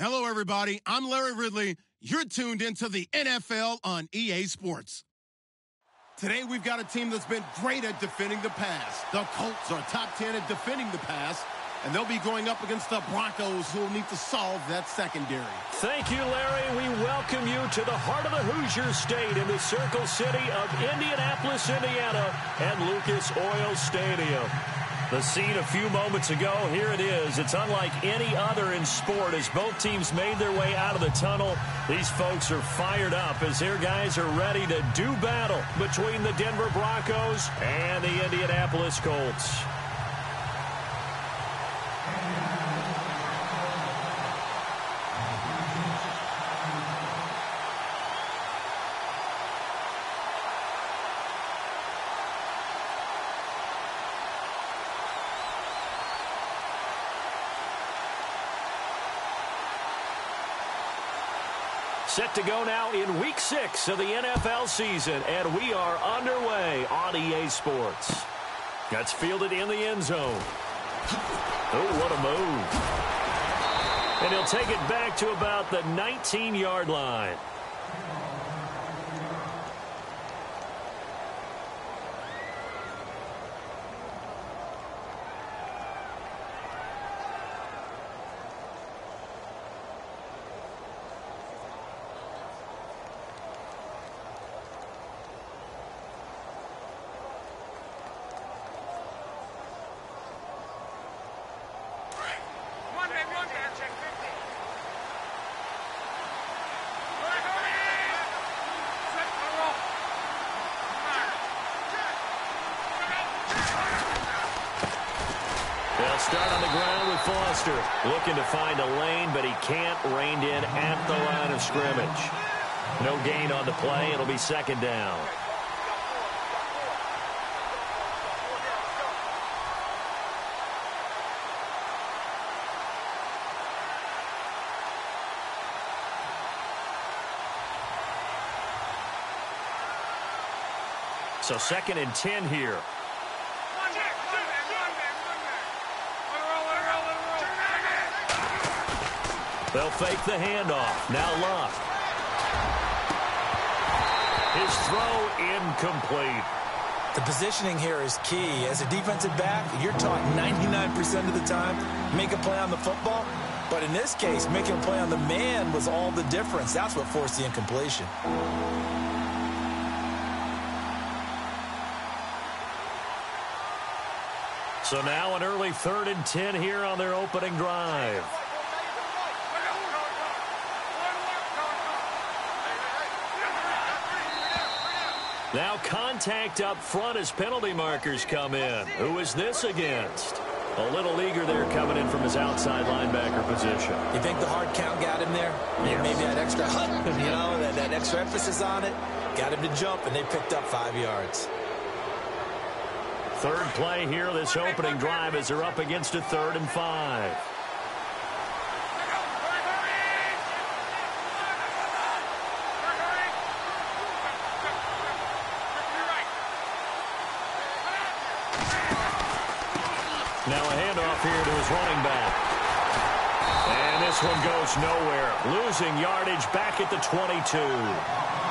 Hello, everybody. I'm Larry Ridley. You're tuned into the NFL on EA Sports. Today, we've got a team that's been great at defending the pass. The Colts are top 10 at defending the pass, and they'll be going up against the Broncos, who will need to solve that secondary. Thank you, Larry. We welcome you to the heart of the Hoosier State in the Circle City of Indianapolis, Indiana, at Lucas Oil Stadium. The scene a few moments ago, here it is. It's unlike any other in sport as both teams made their way out of the tunnel. These folks are fired up as their guys are ready to do battle between the Denver Broncos and the Indianapolis Colts. Set to go now in Week 6 of the NFL season, and we are underway on EA Sports. That's fielded in the end zone. Oh, what a move. And he'll take it back to about the 19-yard line. They'll start on the ground with Foster. Looking to find a lane, but he can't. Reined in at the line of scrimmage. No gain on the play. It'll be second down. So 2nd and 10 here. They'll fake the handoff. Now Luck. His throw incomplete. The positioning here is key. As a defensive back, you're taught 99% of the time, make a play on the football. But in this case, making a play on the man was all the difference. That's what forced the incompletion. So now an early 3rd and 10 here on their opening drive. Now contact up front as penalty markers come in. Who is this against? A little eager there coming in from his outside linebacker position. You think the hard count got him there? Yes. Maybe that extra that extra emphasis on it. Got him to jump, and they picked up 5 yards. 3rd play here, this opening drive, as they're up against a 3rd and 5. Now a handoff here to his running back. And this one goes nowhere. Losing yardage back at the 22.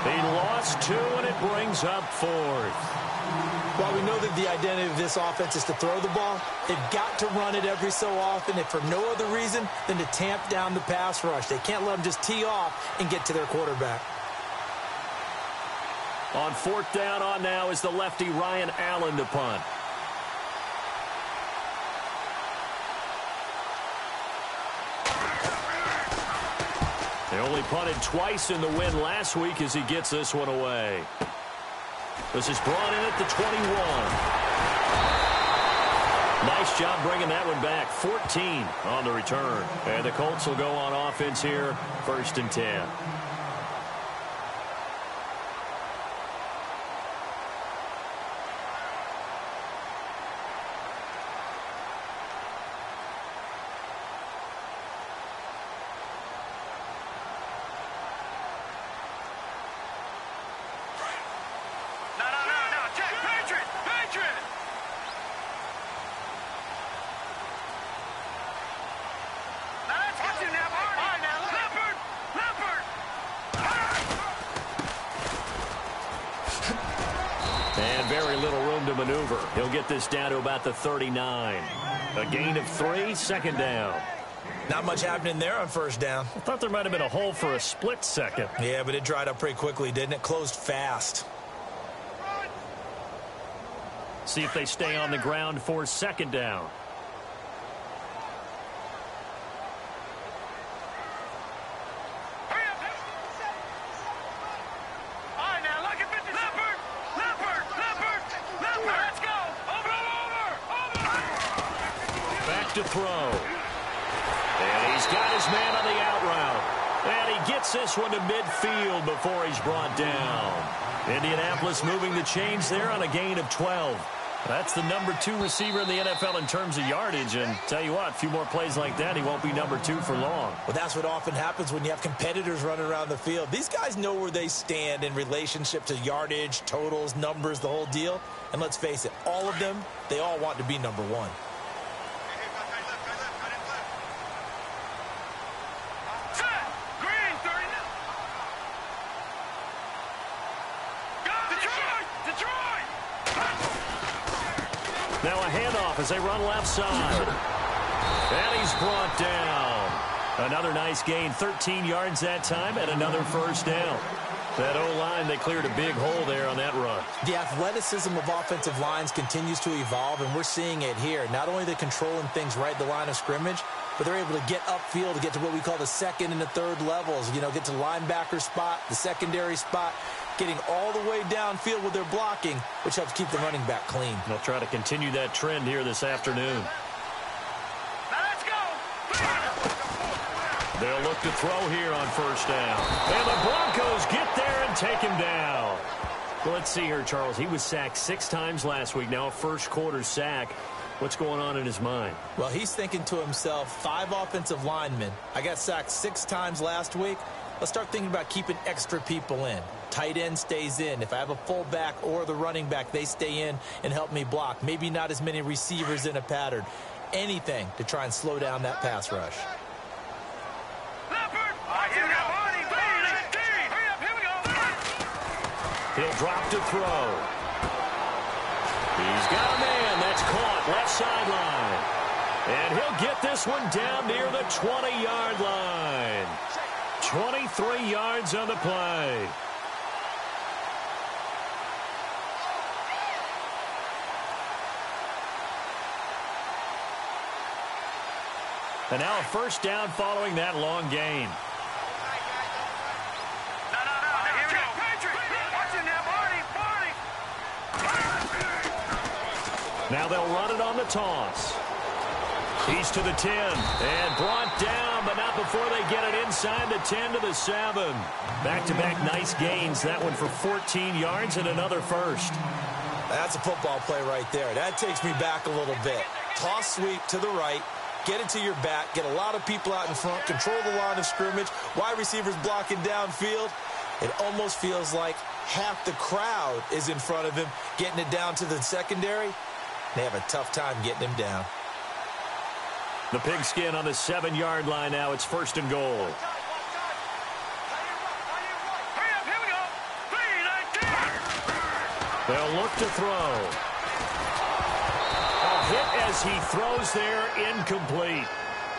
He lost 2, and it brings up 4th. While we know that the identity of this offense is to throw the ball, they've got to run it every so often, if for no other reason than to tamp down the pass rush. They can't let them just tee off and get to their quarterback. On 4th down on now is the lefty Ryan Allen to punt. They only punted twice in the win last week as he gets this one away. This is brought in at the 21. Nice job bringing that one back. 14 on the return. And the Colts will go on offense here, 1st and 10. And very little room to maneuver. He'll get this down to about the 39. A gain of 3, second down. Not much happening there on first down. I thought there might have been a hole for a split second. Yeah, but it dried up pretty quickly, didn't it? Closed fast. See if they stay on the ground for second down. To throw. And he's got his man on the out route. And he gets this one to midfield before he's brought down. Indianapolis moving the chains there on a gain of 12. That's the number 2 receiver in the NFL in terms of yardage. And tell you what, a few more plays like that, he won't be number 2 for long. Well, that's what often happens when you have competitors running around the field. These guys know where they stand in relationship to yardage, totals, numbers, the whole deal. And let's face it, all of them, they all want to be number 1. Now a handoff as they run left side. And he's brought down. Another nice gain, 13 yards that time, and another first down. That O-line, they cleared a big hole there on that run. The athleticism of offensive lines continues to evolve, and we're seeing it here. Not only are they controlling things right at the line of scrimmage, but they're able to get upfield to get to what we call the second and the third levels. You know, get to the linebacker spot, the secondary spot, getting all the way downfield with their blocking, which helps keep the running back clean. They'll try to continue that trend here this afternoon. Let's go! They'll look to throw here on first down. And the Broncos get there and take him down. Well, let's see here, Charles. He was sacked 6 times last week. Now a first quarter sack. What's going on in his mind? Well, he's thinking to himself, 5 offensive linemen. I got sacked 6 times last week. Let's start thinking about keeping extra people in. Tight end stays in. If I have a fullback or the running back, they stay in and help me block. Maybe not as many receivers in a pattern. Anything to try and slow down that pass rush. He'll drop to throw. He's got a man that's caught left sideline. And he'll get this one down near the 20-yard line. 23 yards on the play. And now a first down following that long gain. Now they'll run it on the toss. He's to the 10 and brought down, but not before they get it inside the 10 to the 7. Back-to-back nice gains. That one for 14 yards and another first. That's a football play right there. That takes me back a little bit. Toss sweep to the right. Get it to your back. Get a lot of people out in front. Control the line of scrimmage. Wide receivers blocking downfield. It almost feels like half the crowd is in front of him, getting it down to the secondary. They have a tough time getting him down. The pigskin on the 7-yard line now. It's first and goal. They'll look to throw. A hit as he throws there, incomplete.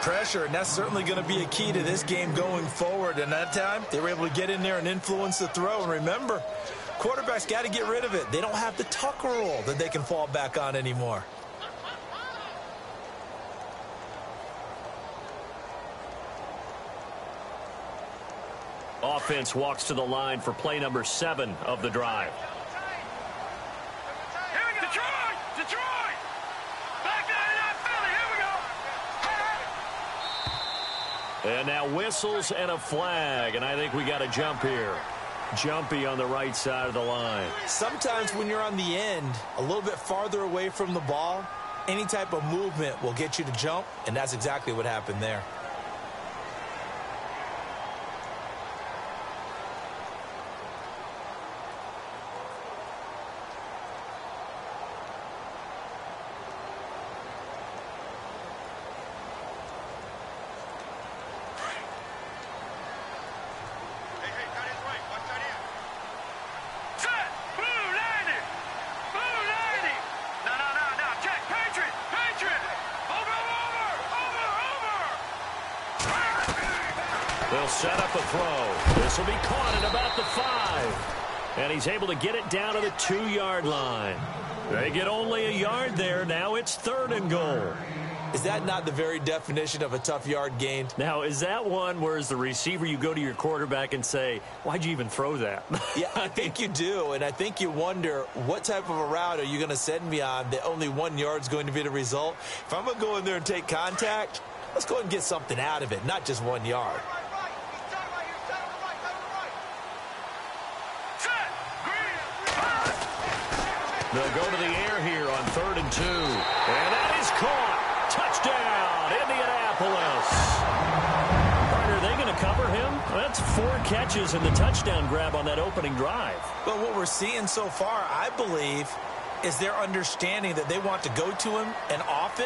Pressure, and that's certainly going to be a key to this game going forward. And that time, they were able to get in there and influence the throw. And remember, quarterbacks got to get rid of it. They don't have the tuck rule that they can fall back on anymore. Offense walks to the line for play number 7 of the drive. Detroit! Back down Philly, here we go! And now whistles and a flag, and I think we got a jump here. Jumpy on the right side of the line. Sometimes when you're on the end, a little bit farther away from the ball, any type of movement will get you to jump, and that's exactly what happened there. He'll set up a throw. This will be caught at about the 5. And he's able to get it down to the 2-yard line. They get only a yard there. Now it's 3rd and goal. Is that not the very definition of a tough yard gained? Now, is that one where as the receiver you go to your quarterback and say, why'd you even throw that? Yeah, I think you do, and I think you wonder what type of a route are you going to send me on that only 1 yard's going to be the result? If I'm going to go in there and take contact, let's go ahead and get something out of it, not just 1 yard. They'll go to the air here on 3rd and 2. And that is caught. Touchdown, Indianapolis. Are they going to cover him? That's 4 catches and the touchdown grab on that opening drive. But what we're seeing so far, I believe, is their understanding that they want to go to him and often,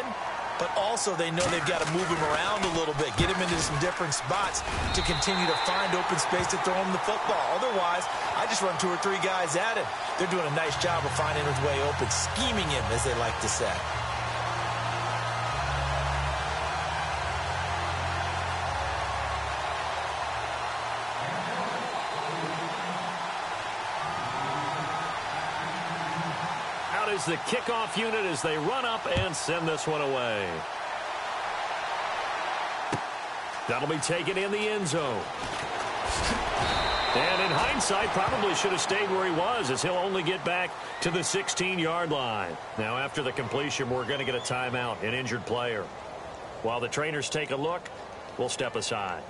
but also they know they've got to move him around a little bit, get him into some different spots to continue to find open space to throw him the football. Otherwise, I just run 2 or 3 guys at him. They're doing a nice job of finding his way open, scheming him, as they like to say. Out is the kickoff unit as they run up and send this one away. That'll be taken in the end zone. And in hindsight, probably should have stayed where he was, as he'll only get back to the 16-yard line. Now, after the completion, we're going to get a timeout, an injured player. While the trainers take a look, we'll step aside.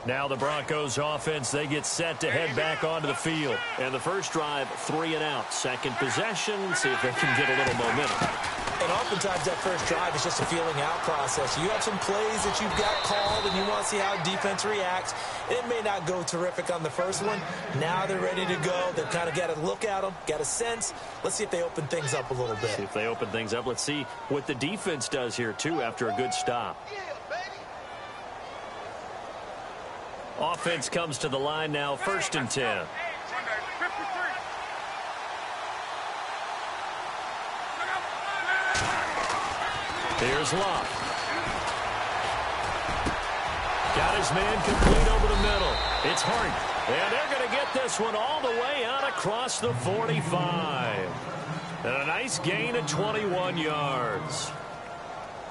Now the Broncos offense, they get set to head back onto the field. And the first drive, 3 and out. Second possession, see if they can get a little momentum. And oftentimes that first drive is just a feeling out process. You have some plays that you've got called and you want to see how defense reacts. It may not go terrific on the first one. Now they're ready to go. They've kind of got to look at them, got a sense. Let's see if they open things up a little bit. See if they open things up. Let's see what the defense does here, too, after a good stop. Offense comes to the line now, 1st and 10. Here's Locke. Got his man complete over the middle. It's Hart. And they're going to get this one all the way out across the 45. And a nice gain of 21 yards.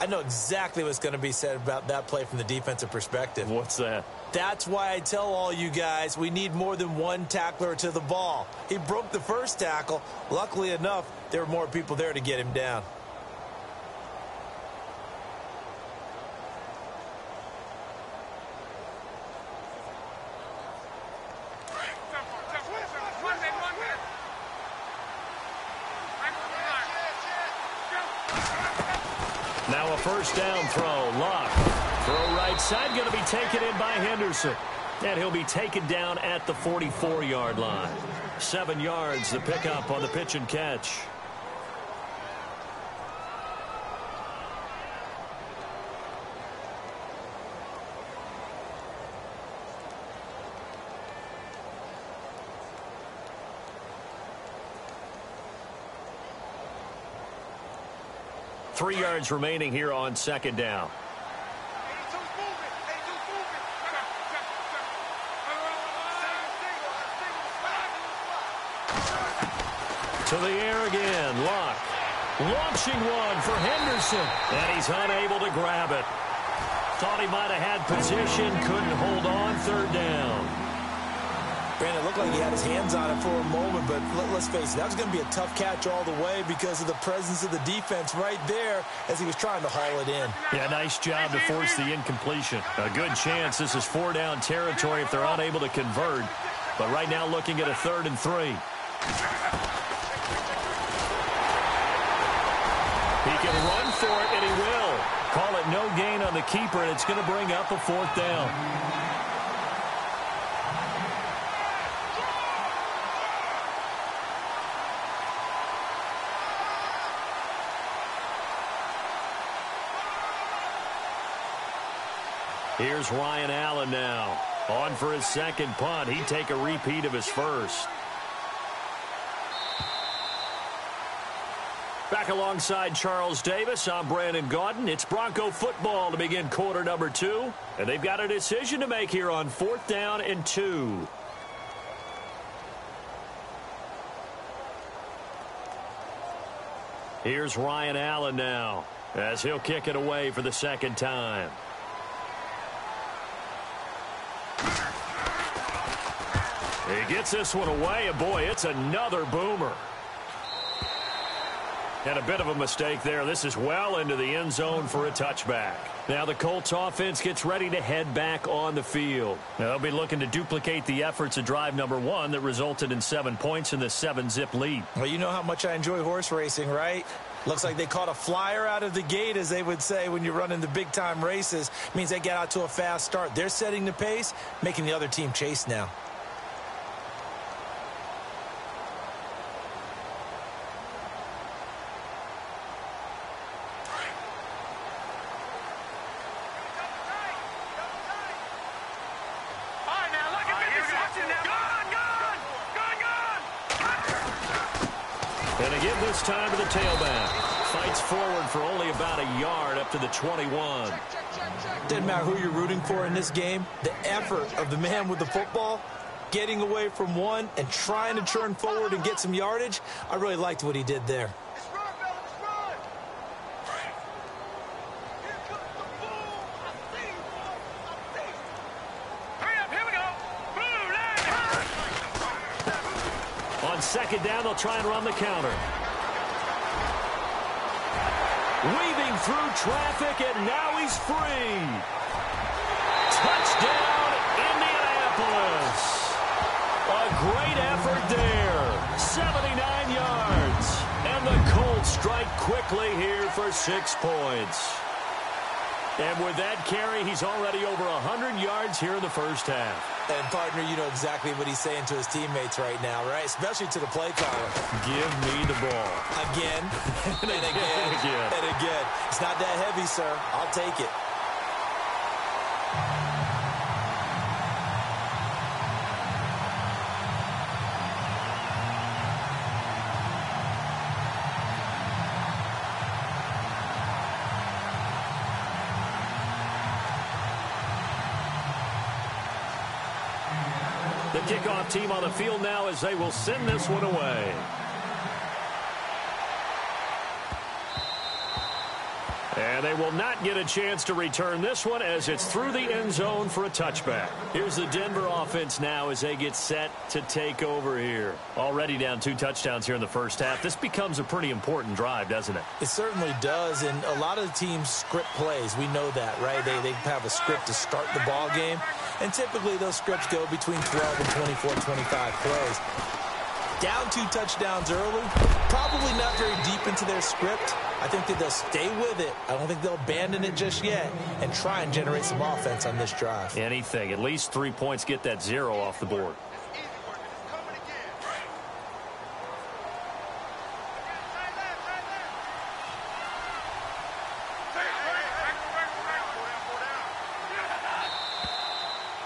I know exactly what's going to be said about that play from the defensive perspective. What's that? That's why I tell all you guys we need more than one tackler to the ball. He broke the first tackle. Luckily enough, there were more people there to get him down. Now a first down throw. Locke. Throw right side, going to be taken in by Henderson. And he'll be taken down at the 44-yard line. 7 yards, the pickup on the pitch and catch. Three yards remaining here on 2nd down. To the air again, Locke. Launching one for Henderson, and he's unable to grab it. Thought he might have had position, couldn't hold on, 3rd down. Brandon, it looked like he had his hands on it for a moment, but let's face it, that was going to be a tough catch all the way because of the presence of the defense right there as he was trying to haul it in. Yeah, nice job to force the incompletion. A good chance this is 4-down territory if they're unable to convert. But right now looking at a 3rd and 3. He can run for it, and he will. Call it no gain on the keeper, and it's going to bring up a 4th down. Here's Ryan Allen now. On for his 2nd punt. He'd take a repeat of his first. Back alongside Charles Davis, I'm Brandon Gaudin. It's Bronco football to begin quarter number 2. And they've got a decision to make here on 4th down and 2. Here's Ryan Allen now, as he'll kick it away for the second time. He gets this one away, and boy, it's another boomer. And a bit of a mistake there. This is well into the end zone for a touchback. Now the Colts offense gets ready to head back on the field. They'll be looking to duplicate the efforts of drive number 1 that resulted in 7 points in the 7-zip lead. Well, you know how much I enjoy horse racing, right? Looks like they caught a flyer out of the gate, as they would say when you're running the big-time races. Means they get out to a fast start. They're setting the pace, making the other team chase now. And again this time to the tailback. Fights forward for only about a yard up to the 21. Doesn't matter who you're rooting for in this game. The effort of the man with the football, getting away from one and trying to turn forward and get some yardage, I really liked what he did there. Second down, they'll try and run the counter. Weaving through traffic, and now he's free. Touchdown, Indianapolis. A great effort there. 79 yards. And the Colts strike quickly here for 6 points. And with that carry, he's already over 100 yards here in the first half. And, partner, you know exactly what he's saying to his teammates right now, right? Especially to the play caller. Give me the ball. Again, and again, and again. It's not that heavy, sir. I'll take it. The kickoff team on the field now as they will send this one away. And they will not get a chance to return this one as it's through the end zone for a touchback. Here's the Denver offense now as they get set to take over here. Already down 2 touchdowns here in the first half. This becomes a pretty important drive, doesn't it? It certainly does, and a lot of the teams script plays. We know that, right? They have a script to start the ball game, and typically those scripts go between 12 and 24, 25 plays. Down 2 touchdowns early, probably not very deep into their script. I think that they'll stay with it. I don't think they'll abandon it just yet and try and generate some offense on this drive. Anything. At least 3 points, get that 0 off the board.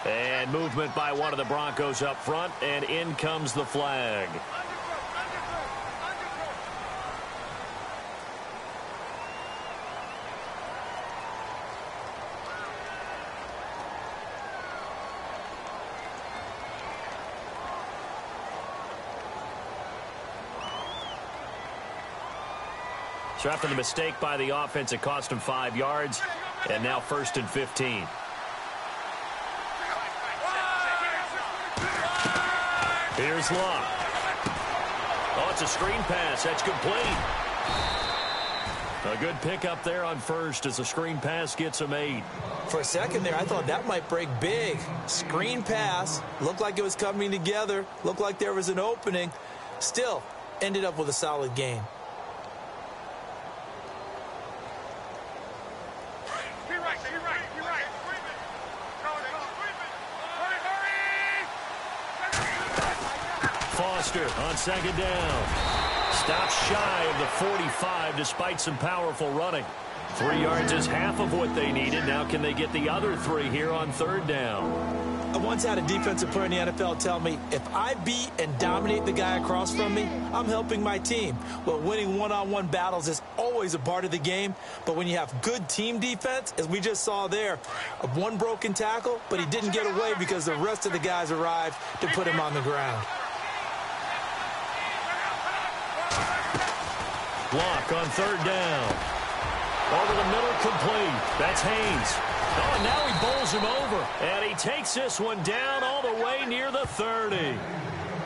And movement by one of the Broncos up front, and in comes the flag. So after the mistake by the offense, it cost him 5 yards, and now 1st and 15. Here's Luck. Oh, it's a screen pass. That's complete. A good pickup there on first as the screen pass gets him 8. For a second there, I thought that might break big. Screen pass. Looked like it was coming together. Looked like there was an opening. Still, ended up with a solid gain. On second down. Stops shy of the 45 despite some powerful running. 3 yards is half of what they needed. Now can they get the other 3 here on 3rd down? I once had a defensive player in the NFL tell me, if I beat and dominate the guy across from me, I'm helping my team. Well, winning one-on-one battles is always a part of the game, but when you have good team defense, as we just saw there, one broken tackle, but he didn't get away because the rest of the guys arrived to put him on the ground. Block on third down. Over the middle, complete. That's Haynes. Oh, and now he bowls him over. And he takes this one down all the way near the 30.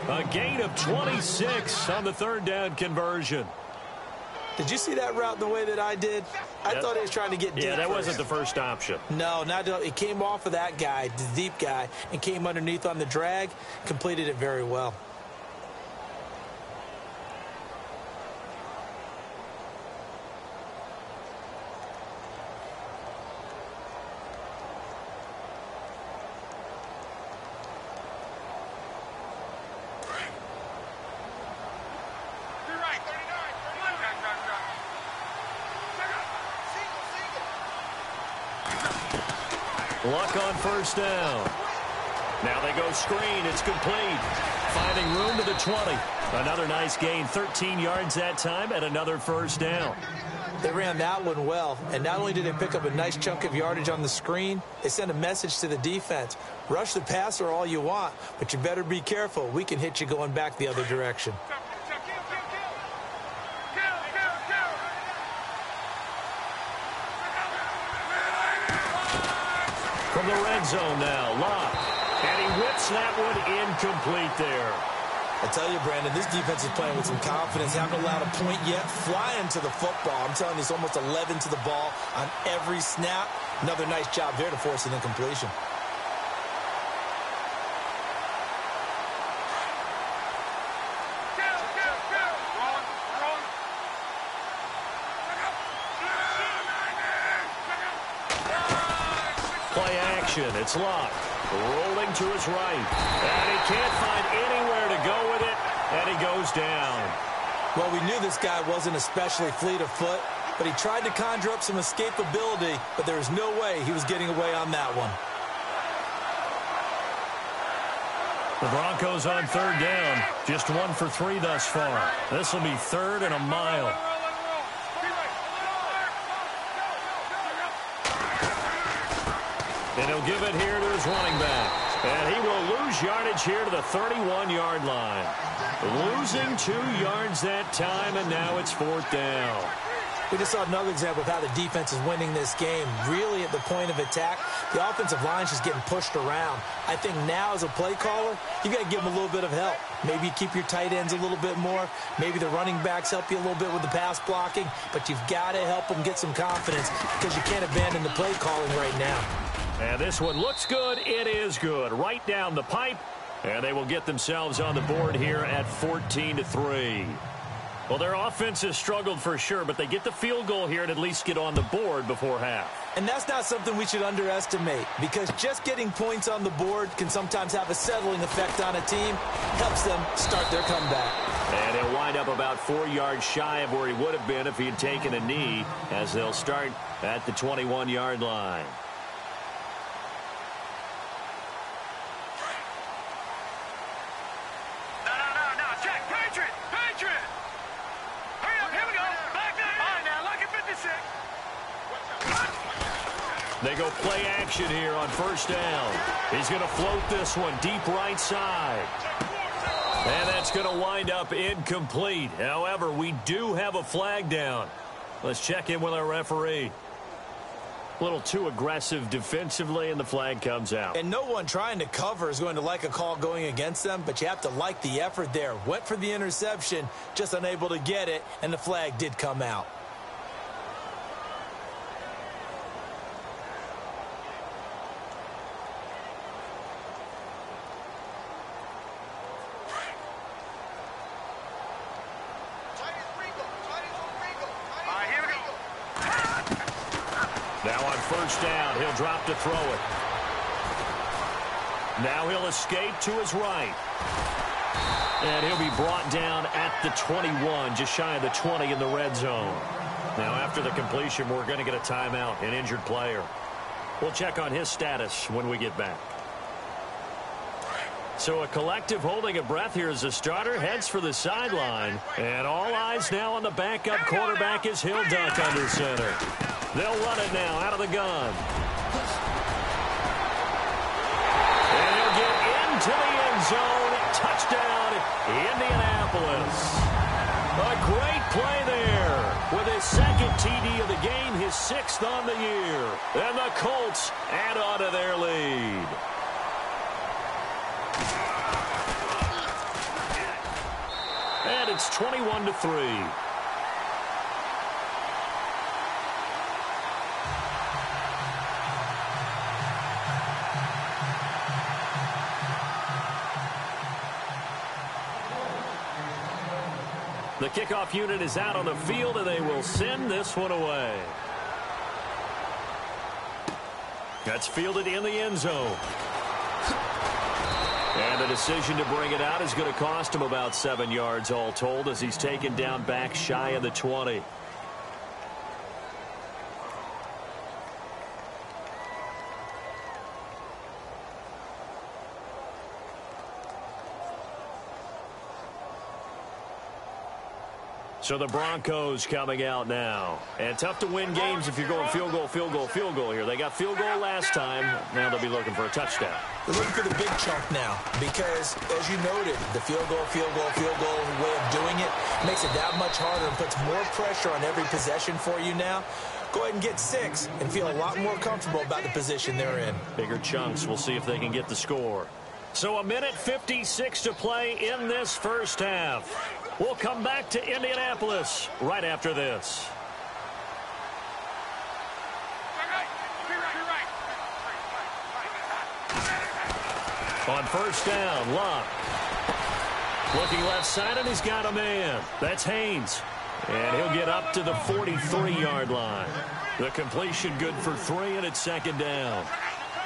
A gain of 26 on the third down conversion. Did you see that route the way that I did? I thought he was trying to get deep. Yeah, that first. wasn't the first option. No, not at all. It came off of that guy, the deep guy, and came underneath on the drag, completed it very well. Luck on first down. Now they go screen. It's complete. Finding room to the 20. Another nice gain. 13 yards that time and another first down. They ran that one well, and not only did they pick up a nice chunk of yardage on the screen, they sent a message to the defense. Rush the passer all you want, but you better be careful. We can hit you going back the other direction. From the red zone now, Locke. And he whips that one incomplete there. I tell you, Brandon, this defense is playing with some confidence. Haven't allowed a point yet. Flying to the football. I'm telling you, it's almost 11 to the ball on every snap. Another nice job there to force an incompletion. Play action. It's Locke. Rolling to his right. And he can't find anywhere to go with it. And he goes down. Well, we knew this guy wasn't especially fleet of foot, but he tried to conjure up some escapability, but there was no way he was getting away on that one. The Broncos on third down. Just 1 for 3 thus far. This will be third and a mile. And he'll give it here to his running back. And he will lose yardage here to the 31-yard line. Losing 2 yards that time, and now it's fourth down. We just saw another example of how the defense is winning this game. Really at the point of attack, the offensive line is just getting pushed around. I think now as a play caller, you've got to give them a little bit of help. Maybe you keep your tight ends a little bit more. Maybe the running backs help you a little bit with the pass blocking. But you've got to help them get some confidence because you can't abandon the play calling right now. And this one looks good. It is good. Right down the pipe. And they will get themselves on the board here at 14-3. Well, their offense has struggled for sure, but they get the field goal here and at least get on the board before half. And that's not something we should underestimate, because just getting points on the board can sometimes have a settling effect on a team. Helps them start their comeback. And he'll wind up about 4 yards shy of where he would have been if he had taken a knee, as they'll start at the 21-yard line. They go play action here on first down. He's going to float this one deep right side. And that's going to wind up incomplete. However, we do have a flag down. Let's check in with our referee. A little too aggressive defensively, and the flag comes out. And no one trying to cover is going to like a call going against them, but you have to like the effort there. Went for the interception, just unable to get it, and the flag did come out. Now on first down, he'll drop to throw it. Now he'll escape to his right. And he'll be brought down at the 21, just shy of the 20 in the red zone. Now after the completion, we're going to get a timeout, an injured player. We'll check on his status when we get back. So a collective holding of breath here as the starter heads for the sideline. And all eyes now on the backup quarterback as he'll duck under center. They'll run it now out of the gun. And he'll get into the end zone. Touchdown, Indianapolis. A great play there with his second TD of the game, his 6th on the year. And the Colts add on to their lead. And it's 21-3. The kickoff unit is out on the field, and they will send this one away. That's fielded in the end zone. And the decision to bring it out is going to cost him about 7 yards all told as he's taken down back shy of the 20. So the Broncos coming out now. And tough to win games if you're going field goal, field goal, field goal here. They got field goal last time. Now they'll be looking for a touchdown. They're looking for the big chunk now because, as you noted, the field goal way of doing it makes it that much harder and puts more pressure on every possession for you now. Go ahead and get 6 and feel a lot more comfortable about the position they're in. Bigger chunks. We'll see if they can get the score. So a minute 56 to play in this first half. We'll come back to Indianapolis right after this. On first down, Locke. Looking left side, and he's got a man. That's Haynes. And he'll get up to the 43-yard line. The completion good for 3, and it's 2nd down.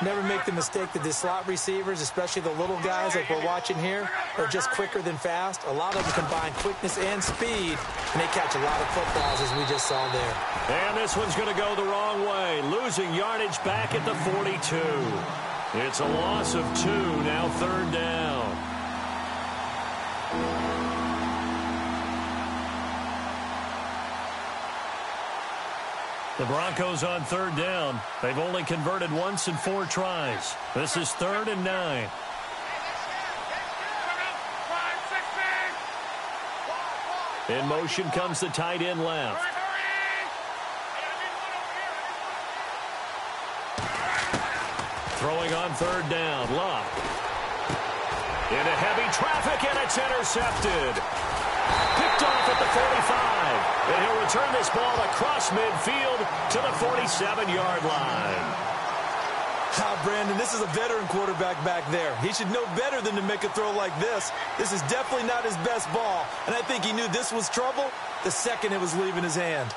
Never make the mistake that the slot receivers, especially the little guys like we're watching here, are just quicker than fast. A lot of them combine quickness and speed, and they catch a lot of footballs, as we just saw there. And this one's going to go the wrong way, losing yardage back at the 42. It's a loss of 2, now 3rd down. The Broncos on 3rd down. They've only converted once in 4 tries. This is 3rd and 9. In motion comes the tight end left. Throwing on 3rd down, Locke. Into heavy traffic, and it's intercepted. Picked off at the 45. And he'll return this ball across midfield to the 47-yard line. Brandon, this is a veteran quarterback back there. He should know better than to make a throw like this. This is definitely not his best ball, and I think he knew this was trouble the second it was leaving his hand.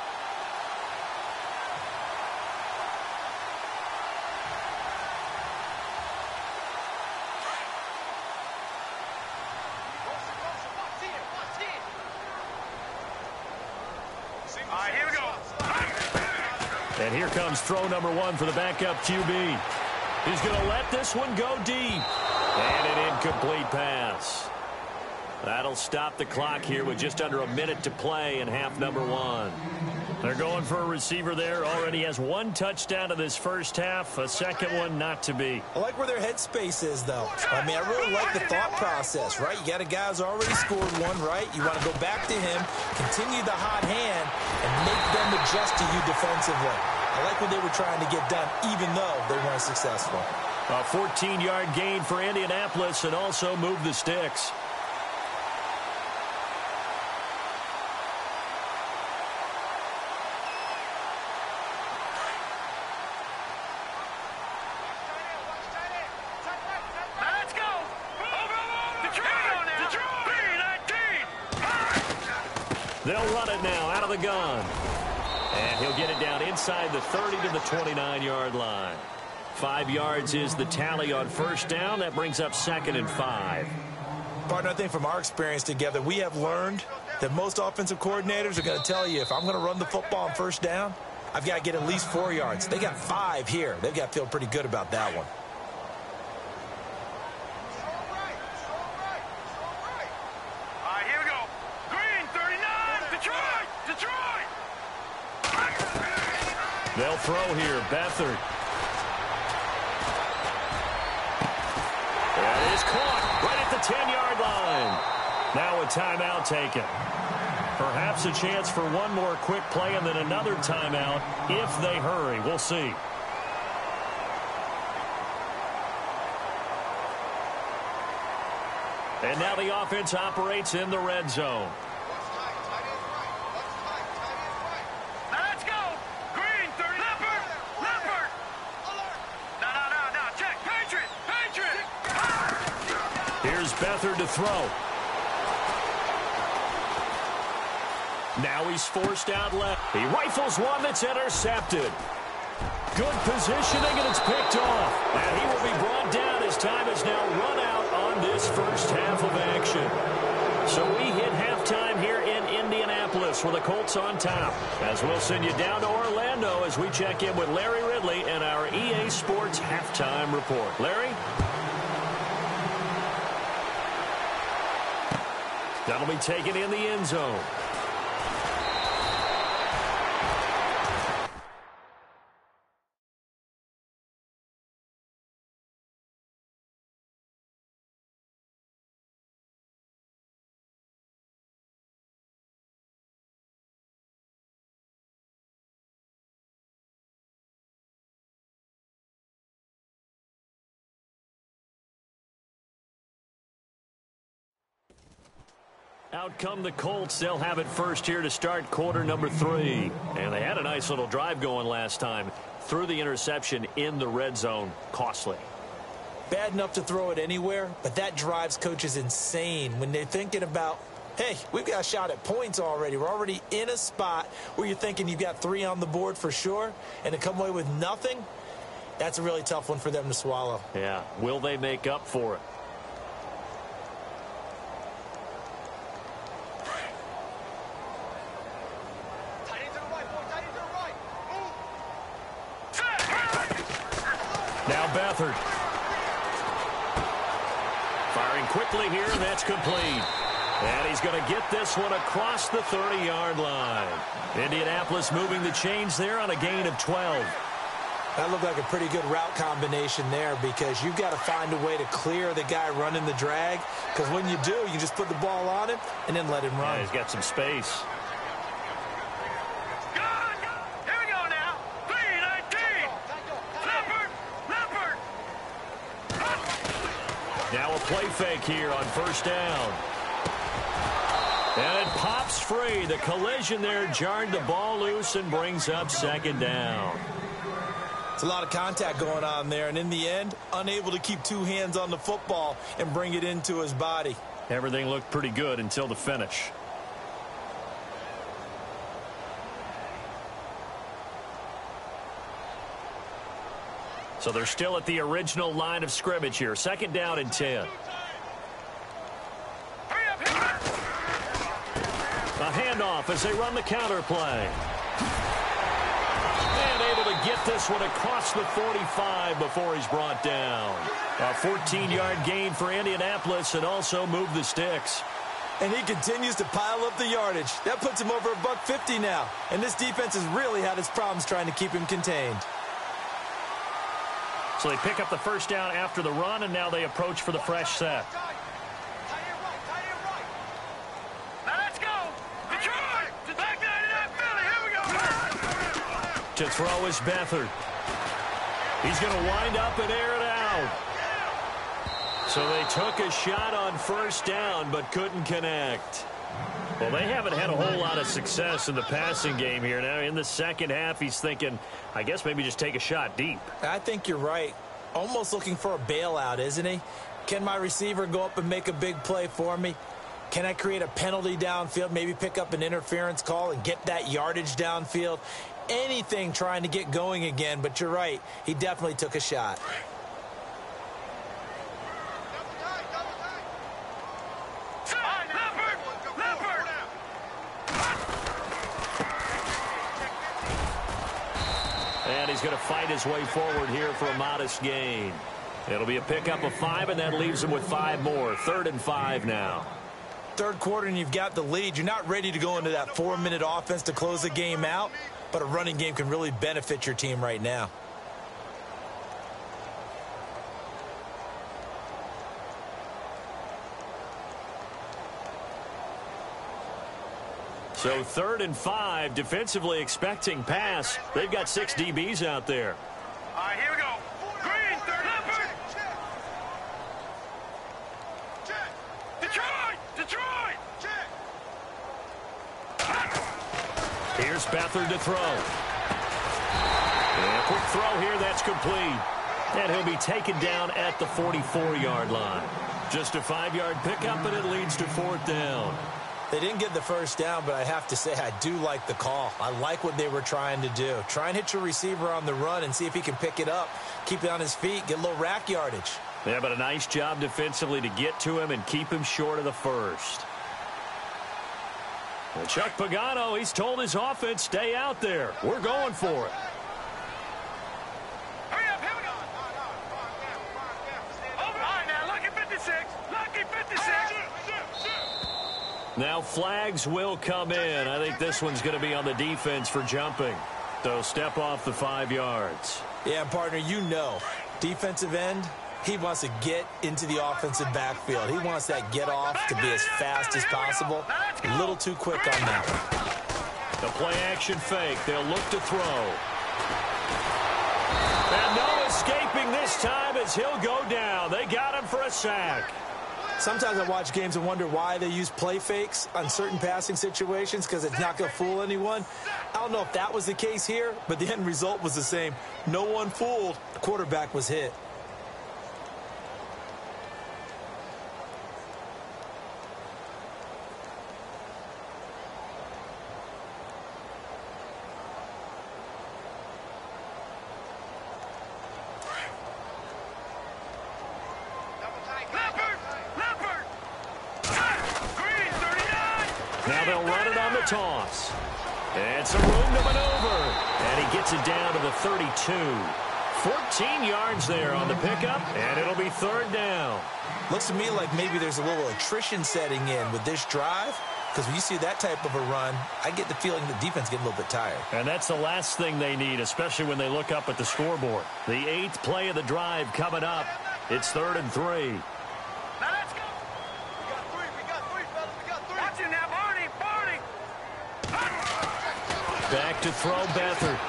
And here comes throw number 1 for the backup QB. He's going to let this one go deep. And an incomplete pass. That'll stop the clock here with just under a minute to play in half number 1. They're going for a receiver there. Already has 1 touchdown in this first half. A second one not to be. I like where their headspace is, though. I mean, I really like the thought process, right? You got a guy who's already scored 1, right? You want to go back to him, continue the hot hand, and make them adjust to you defensively. I like what they were trying to get done, even though they weren't successful. A 14-yard gain for Indianapolis and also move the sticks. They'll run it now out of the gun. And he'll get it down inside the 30 to the 29-yard line. 5 yards is the tally on first down. That brings up 2nd and 5. Partner, I think from our experience together, we have learned that most offensive coordinators are going to tell you, if I'm going to run the football on first down, I've got to get at least 4 yards. They got 5 here. They've got to feel pretty good about that one. They'll throw here. Beathard. That is caught right at the 10-yard line. Now a timeout taken. Perhaps a chance for one more quick play and then another timeout if they hurry. We'll see. And now the offense operates in the red zone. Now let's go. Green, 30. Leopard. No. Check. Patriot. Here's Beathard to throw. Now he's forced out left. He rifles one that's intercepted. Good positioning, and it's picked off. And he will be brought down as time has now run out on this first half of action. So we hit halftime here in Indianapolis with the Colts on top. As we'll send you down to Orlando as we check in with Larry Ridley and our EA Sports halftime report. Larry? That'll be taken in the end zone. Out come the Colts. They'll have it first here to start quarter number 3. And they had a nice little drive going last time. Threw the interception in the red zone. Costly. Bad enough to throw it anywhere, but that drives coaches insane when they're thinking about, hey, we've got a shot at points already. We're already in a spot where you're thinking you've got 3 on the board for sure, and to come away with nothing, that's a really tough one for them to swallow. Yeah. Will they make up for it? Now Beathard. Firing quickly here, and that's complete. And he's going to get this one across the 30-yard line. Indianapolis moving the chains there on a gain of 12. That looked like a pretty good route combination there because you've got to find a way to clear the guy running the drag, because when you do, you just put the ball on him and then let him run. Yeah, he's got some space. Now a play fake here on first down. And it pops free. The collision there jarred the ball loose and brings up second down. It's a lot of contact going on there, and in the end, unable to keep 2 hands on the football and bring it into his body. Everything looked pretty good until the finish. So they're still at the original line of scrimmage here. Second down and 10. A handoff as they run the counter play. And able to get this one across the 45 before he's brought down. A 14-yard gain for Indianapolis and also move the sticks. And he continues to pile up the yardage. That puts him over $150 now. And this defense has really had its problems trying to keep him contained. So they pick up the first down after the run, and now they approach for the fresh set. Now let's go. Detroit. Back 99 Philly. Here we go. To throw is Beathard. He's going to wind up and air it out. So they took a shot on first down, but couldn't connect. Well, they haven't had a whole lot of success in the passing game here. Now, in the second half, he's thinking, I guess maybe just take a shot deep. I think you're right. Almost looking for a bailout, isn't he? Can my receiver go up and make a big play for me? Can I create a penalty downfield, maybe pick up an interference call and get that yardage downfield? Anything trying to get going again, but you're right. He definitely took a shot. And he's going to fight his way forward here for a modest gain. It'll be a pickup of 5, and that leaves him with 5 more. 3rd and 5 now. Third quarter, and you've got the lead. You're not ready to go into that 4-minute offense to close the game out. but a running game can really benefit your team right now. So 3rd and 5, defensively expecting pass. They've got 6 DBs out there. All right, here we go. Green, 30. Detroit! Here's Beathard to throw. And a quick throw here, that's complete. And he'll be taken down at the 44-yard line. Just a 5-yard pickup, and it leads to 4th down. They didn't get the first down, but I have to say I do like the call. I like what they were trying to do. Try and hit your receiver on the run and see if he can pick it up, keep it on his feet, get a little rack yardage. Yeah, but a nice job defensively to get to him and keep him short of the first. And Chuck Pagano, he's told his offense, stay out there. We're going for it. Hurry up, here we go. All right, now, lucky 56. Lucky 56. Now flags will come in. I think this one's going to be on the defense for jumping. So step off the 5 yards. Yeah, partner, you know, defensive end, he wants to get into the offensive backfield. He wants that get off to be as fast as possible. A little too quick on that one. The play action fake. They'll look to throw. And no escaping this time as he'll go down. They got him for a sack. Sometimes I watch games and wonder why they use play fakes on certain passing situations because it's not going to fool anyone. I don't know if that was the case here, but the end result was the same. No one fooled. The quarterback was hit. Now they'll run it on the toss. And some room to maneuver. And he gets it down to the 32. 14 yards there on the pickup, and it'll be 3rd down. Looks to me like maybe there's a little attrition setting in with this drive, because when you see that type of a run, I get the feeling the defense getting a little bit tired. And that's the last thing they need, especially when they look up at the scoreboard. The 8th play of the drive coming up. It's 3rd and 3. Now let's go. We got three, fellas. We got three. Watch it now, Barney. Back to throw Beathard.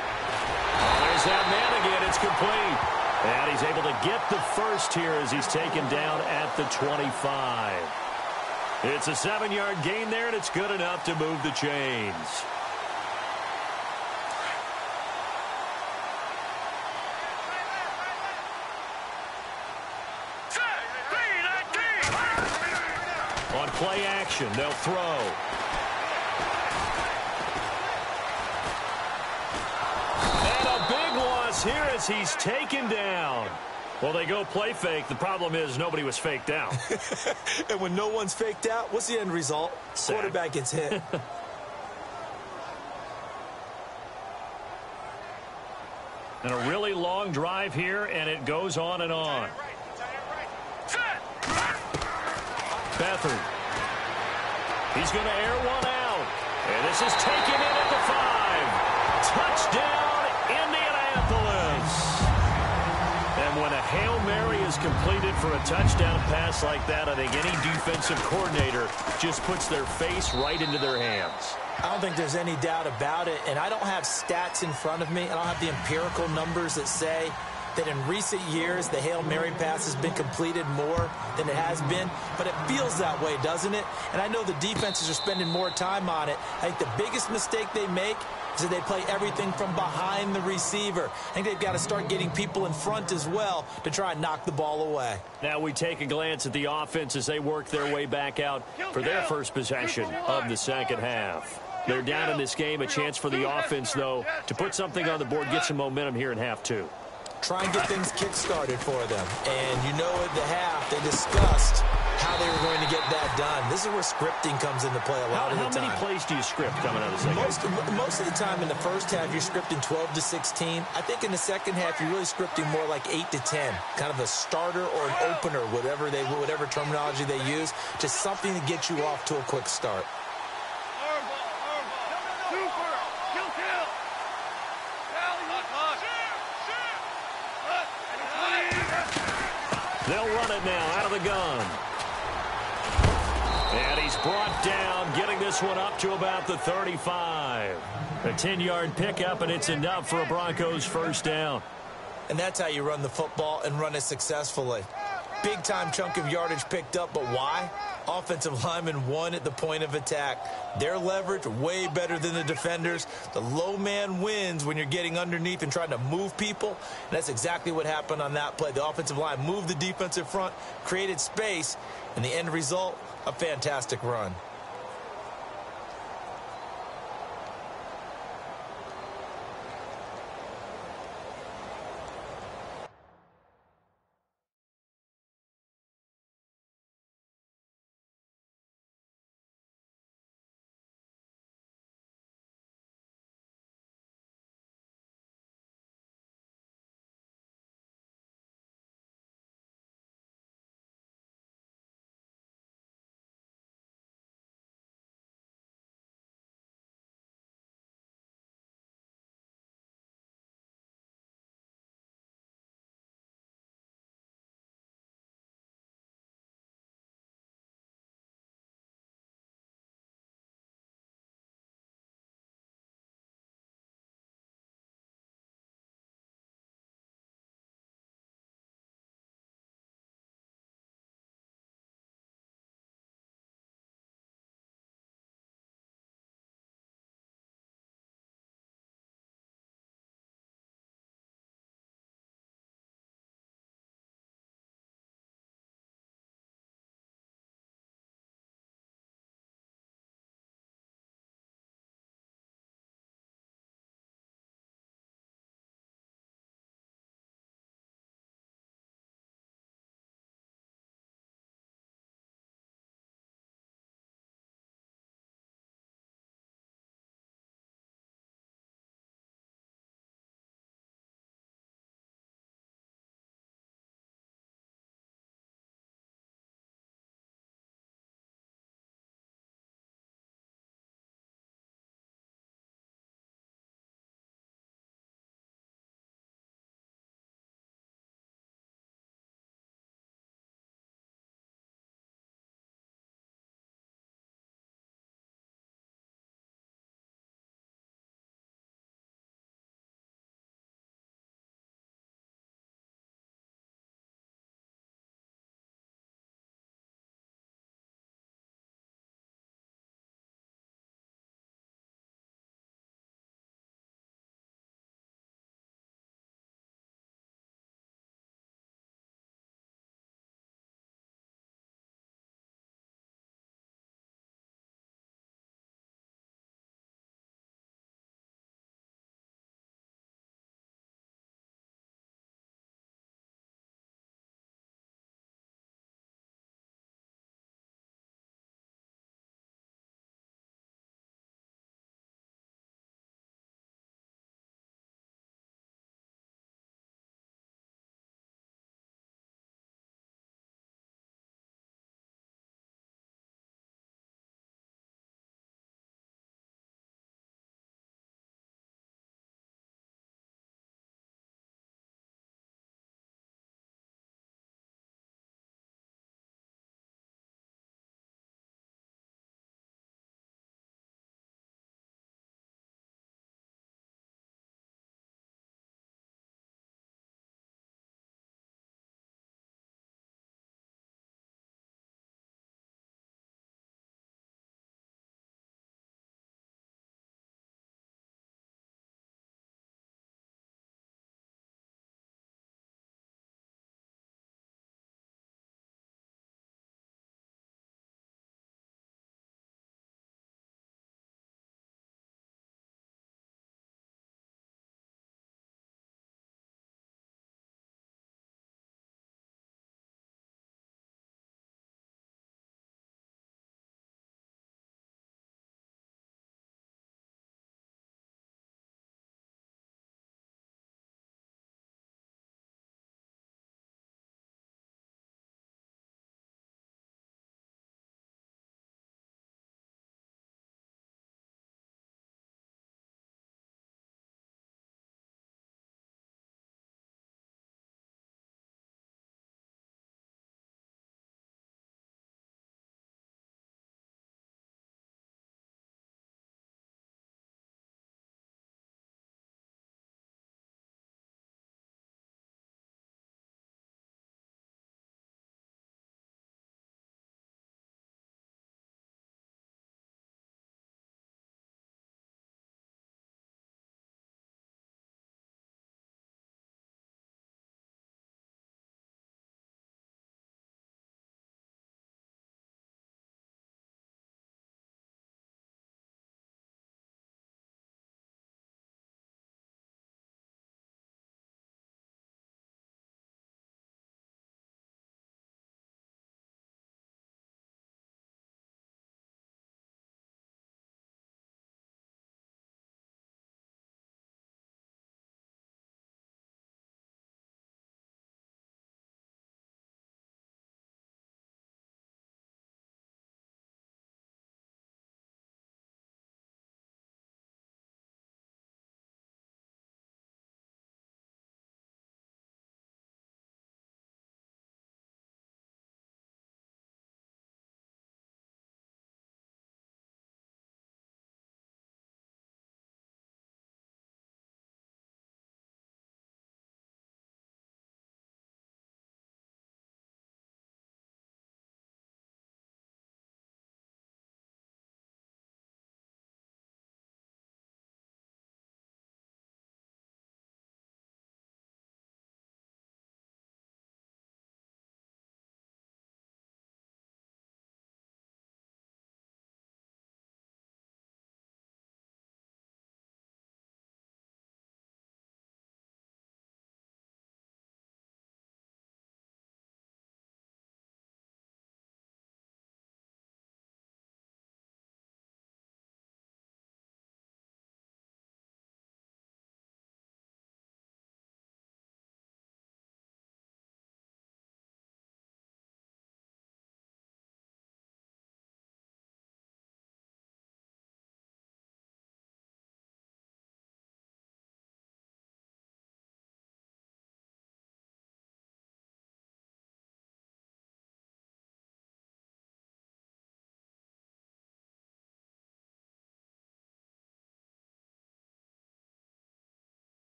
There's that man again. It's complete. And he's able to get the first here as he's taken down at the 25. It's a 7-yard gain there, and it's good enough to move the chains. On play action, they'll throw. Here as he's taken down. Well, they go play fake. The problem is nobody was faked out. And when no one's faked out, what's the end result? Sack. Quarterback gets hit. And a really long drive here, and it goes on and on. Beathard. He's going to air one out. And this is taken in at the 5. Touchdown, Indianapolis. And when a Hail Mary is completed for a touchdown pass like that, I think any defensive coordinator just puts their face right into their hands. I don't think there's any doubt about it, and I don't have stats in front of me. I don't have the empirical numbers that say that in recent years the Hail Mary pass has been completed more than it has been, but it feels that way, doesn't it? And I know the defenses are spending more time on it. I think the biggest mistake they make is that they play everything from behind the receiver. I think they've got to start getting people in front as well to try and knock the ball away. Now we take a glance at the offense as they work their way back out for their first possession of the second half. They're down in this game. A chance for the offense, though, to put something on the board, get some momentum here in half 2. Try and get things kick-started for them. And you know at the half they discussed how they were going to get that done. This is where scripting comes into play a lot of the time. How many plays do you script coming out of the second half? Most of the time in the first half, you're scripting 12 to 16. I think in the second half, you're really scripting more like 8 to 10. Kind of a starter or an opener, whatever terminology they use. Just something to get you off to a quick start. They'll run it now out of the gun. And he's brought down, getting this one up to about the 35. A 10-yard pickup, and it's enough for a Broncos first down. And that's how you run the football and run it successfully. Big-time chunk of yardage picked up, but why? Offensive lineman won at the point of attack. Their leverage way better than the defenders. The low man wins when you're getting underneath and trying to move people. And that's exactly what happened on that play. The offensive line moved the defensive front, created space, and the end result, a fantastic run.